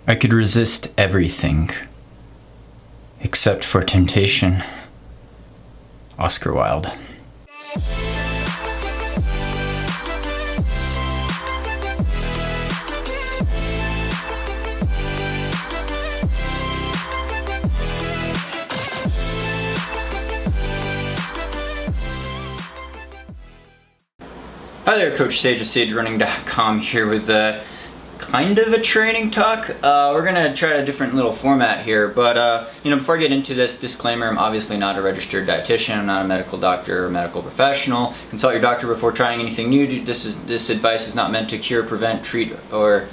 I could resist everything, except for temptation. Oscar Wilde. Hi there, Coach Sage of SageRunning.com here with kind of a training talk. We're gonna try a different little format here, but before I get into this, disclaimer: I'm obviously not a registered dietitian. I'm not a medical doctor or medical professional. Consult your doctor before trying anything new. This advice is not meant to cure, prevent, treat, or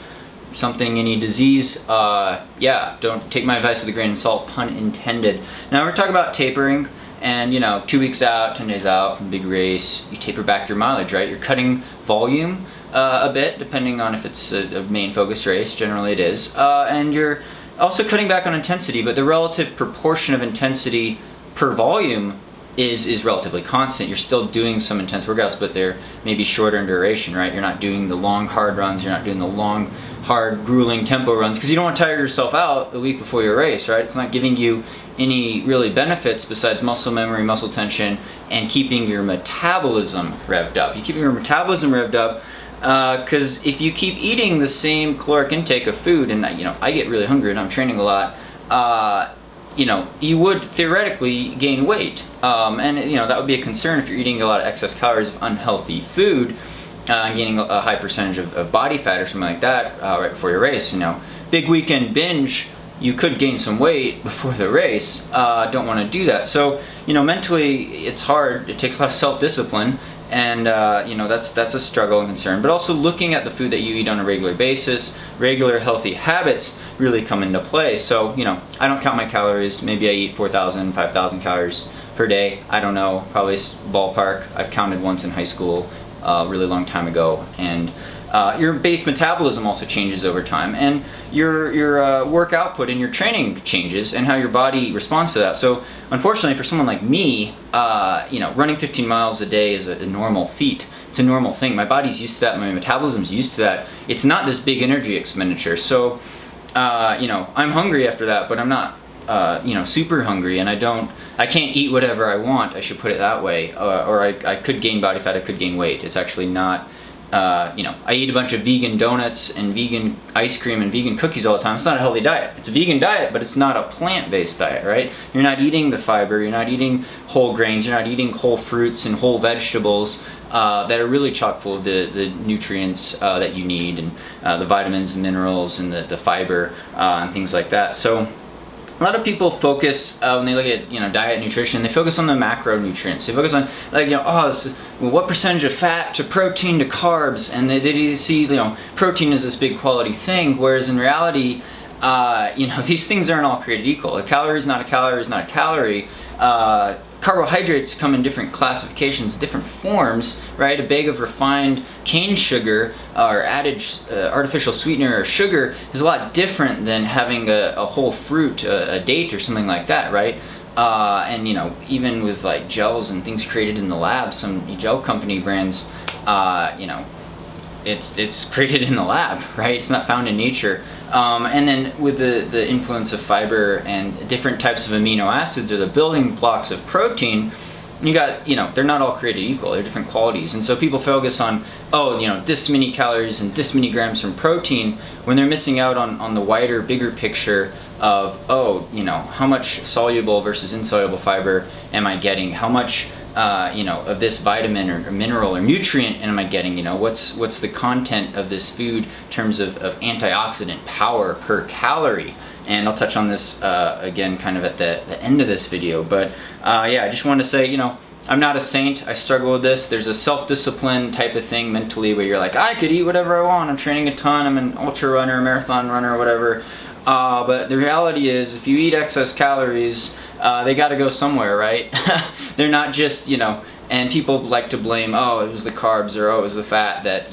any disease. Don't take my advice with a grain of salt, pun intended. Now we're talking about tapering. And 2 weeks out, 10 days out from big race, you taper back your mileage, right? You're cutting volume a bit, depending on if it's a main focused race. Generally it is. And you're also cutting back on intensity, but the relative proportion of intensity per volume is relatively constant. You're still doing some intense workouts, but they're maybe shorter in duration, right? You're not doing the long, hard runs. You're not doing the long, hard, grueling tempo runs, because you don't want to tire yourself out the week before your race, right? It's not giving you any really benefits besides muscle memory, muscle tension, and keeping your metabolism revved up. You keep your metabolism revved up because if you keep eating the same caloric intake of food, and I get really hungry and I'm training a lot, you would theoretically gain weight, and that would be a concern if you're eating a lot of excess calories of unhealthy food and gaining a high percentage of body fat or something like that right before your race. Big weekend binge, you could gain some weight before the race. Don't want to do that. So mentally it's hard. It takes a lot of self-discipline, and that's a struggle and concern. But also looking at the food that you eat on a regular basis, regular healthy habits really come into play. So I don't count my calories. Maybe I eat 4,000, 5,000 calories per day. I don't know, probably ballpark. I've counted once in high school, a really long time ago. And your base metabolism also changes over time, and your work output and your training changes, and how your body responds to that. So unfortunately for someone like me, running 15 miles a day is a normal feat. It's a normal thing. My body's used to that. My metabolism's used to that. It's not this big energy expenditure. So I'm hungry after that, but I'm not super hungry, and I can't eat whatever I want, I should put it that way, or I could gain body fat, I could gain weight. It's actually not, I eat a bunch of vegan donuts and vegan ice cream and vegan cookies all the time. It's not a healthy diet. It's a vegan diet, but it's not a plant-based diet, right? You're not eating the fiber, you're not eating whole grains, you're not eating whole fruits and whole vegetables that are really chock full of the nutrients that you need, and the vitamins and minerals and the fiber and things like that. So a lot of people focus when they look at diet and nutrition. They focus on the macronutrients. They focus on what percentage of fat to protein to carbs, and they see protein is this big quality thing. Whereas in reality, these things aren't all created equal. A calorie is not a calorie is not a calorie. Carbohydrates come in different classifications, different forms, right? A bag of refined cane sugar or added artificial sweetener or sugar is a lot different than having a whole fruit, a date or something like that, right? And even with like gels and things created in the lab, some gel company brands, it's created in the lab, right? It's not found in nature. And then with the influence of fiber and different types of amino acids, or the building blocks of protein, you got, they're not all created equal. They're different qualities. And so people focus on, this many calories and this many grams from protein, when they're missing out on the wider, bigger picture of, how much soluble versus insoluble fiber am I getting? How much of this vitamin or mineral or nutrient am I getting? What's the content of this food in terms of antioxidant power per calorie? And I'll touch on this again kind of at the end of this video. But I just want to say, I'm not a saint. I struggle with this. There's a self-discipline type of thing mentally where you're like, I could eat whatever I want. I'm training a ton. I'm an ultra runner, marathon runner, whatever. But the reality is, if you eat excess calories, they got to go somewhere, right? They're not just, and people like to blame, it was the carbs, or it was the fat that,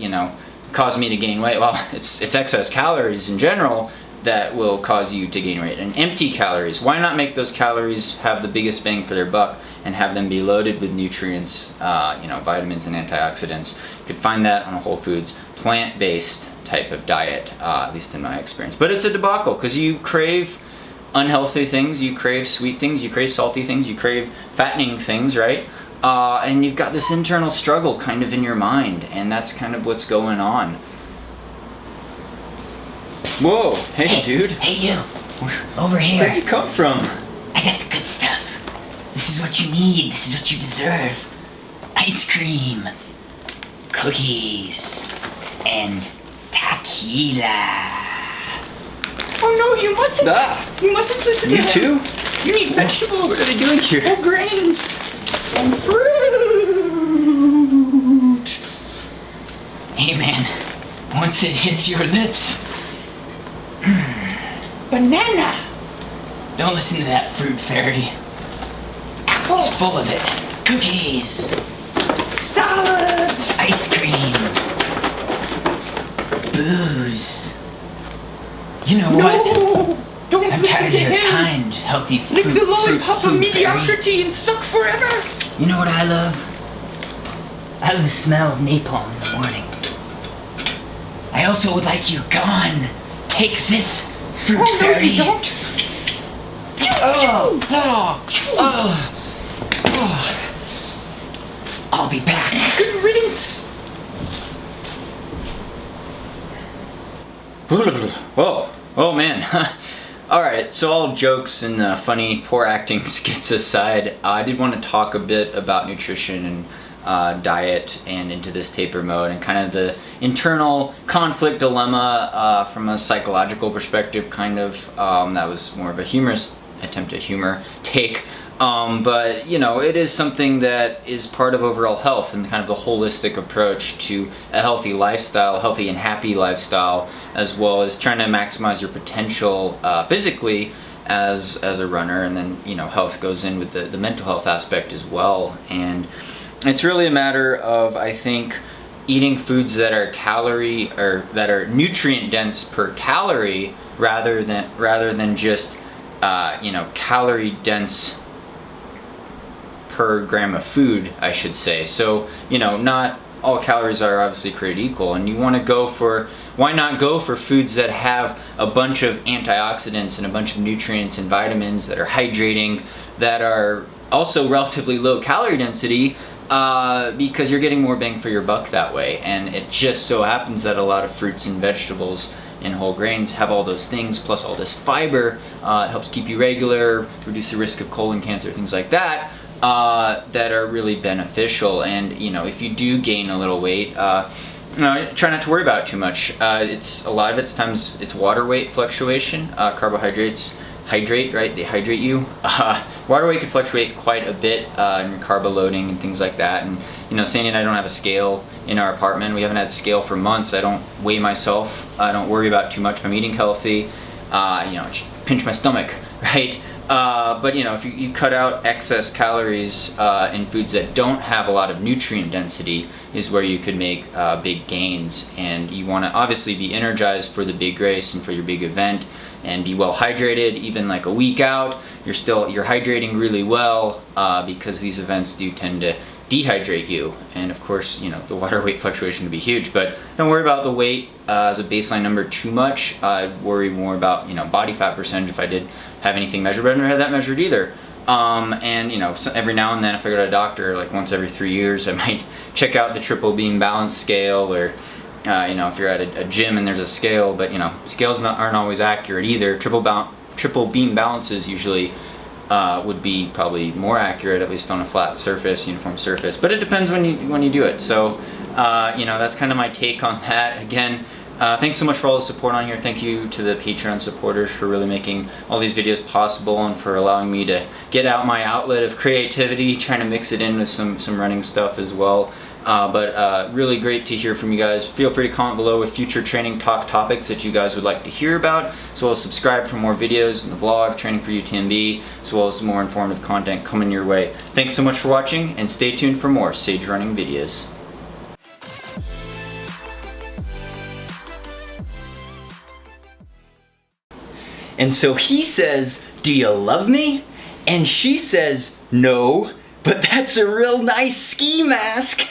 caused me to gain weight. Well, it's excess calories in general that will cause you to gain weight. And empty calories, why not make those calories have the biggest bang for their buck and have them be loaded with nutrients, vitamins and antioxidants. You could find that on a whole foods, plant-based type of diet, at least in my experience. But it's a debacle because you crave unhealthy things, you crave sweet things, you crave salty things, you crave fattening things, right? And you've got this internal struggle kind of in your mind, and that's kind of what's going on. Psst. Whoa, hey dude. Hey you, over here. Where'd you come from? I got the good stuff. This is what you need, this is what you deserve. Ice cream, cookies, and tequila. Oh no, you mustn't. You mustn't listen to You him. too? You need vegetables. What are they doing here? Whole grains. And fruit. Hey man, once it hits your lips. Banana. Don't listen to that fruit fairy. Apple. It's full of it. Cookies. Salad. Ice cream. Booze. You know what? Don't I'm listen tired to of your him. kind, healthy Lick fruit, the lollipop of food fairy. mediocrity and suck forever. You know what I love? I love the smell of napalm in the morning. I also would like you gone. Take this, fruit Oh, no, fairy. you don't. I'll be back. Good riddance. Whoa, oh man. Alright, so all jokes and funny, poor acting skits aside, I did want to talk a bit about nutrition and diet and into this taper mode and kind of the internal conflict dilemma from a psychological perspective, kind of. That was more of a humorous attempt at humor take. But it is something that is part of overall health and kind of the holistic approach to a healthy lifestyle, healthy and happy lifestyle, as well as trying to maximize your potential physically as a runner, and then health goes in with the mental health aspect as well. And it's really a matter of, I think, eating foods that are that are nutrient dense per calorie rather than just calorie dense per gram of food, I should say. So, not all calories are obviously created equal, and you want to why not go for foods that have a bunch of antioxidants and a bunch of nutrients and vitamins that are hydrating, that are also relatively low calorie density, because you're getting more bang for your buck that way. And it just so happens that a lot of fruits and vegetables and whole grains have all those things, plus all this fiber. It helps keep you regular, reduce the risk of colon cancer, things like that. That are really beneficial. And if you do gain a little weight, try not to worry about it too much. It's a lot of times it's water weight fluctuation. Carbohydrates hydrate, right? They hydrate you. Water weight can fluctuate quite a bit in carbo loading and things like that. And Sandy and I don't have a scale in our apartment. We haven't had a scale for months. I don't weigh myself. I don't worry about it too much if I'm eating healthy. I just pinch my stomach, right? But if you cut out excess calories in foods that don't have a lot of nutrient density, is where you could make big gains. And you want to obviously be energized for the big race and for your big event, and be well hydrated. Even like a week out, you're hydrating really well, because these events do tend to dehydrate you. And of course, the water weight fluctuation can be huge, but don't worry about the weight as a baseline number too much. I'd worry more about body fat percentage if I did have anything measured, but I've never had that measured either. And so every now and then, if I go to a doctor, like once every 3 years, I might check out the triple beam balance scale, or if you're at a gym and there's a scale, but scales aren't always accurate either. Triple beam balances usually would be probably more accurate, at least on a flat surface, uniform surface, but it depends when you do it. So that's kind of my take on that. Again, thanks so much for all the support on here. Thank you to the Patreon supporters for really making all these videos possible, and for allowing me to get out my outlet of creativity, trying to mix it in with some running stuff as well. But really great to hear from you guys. Feel free to comment below with future training talk topics that you guys would like to hear about, as well as subscribe for more videos in the vlog, Training for UTMB, as well as more informative content coming your way. Thanks so much for watching, and stay tuned for more Sage Running videos. And so he says, "Do you love me?" And she says, "No, But that's a real nice ski mask.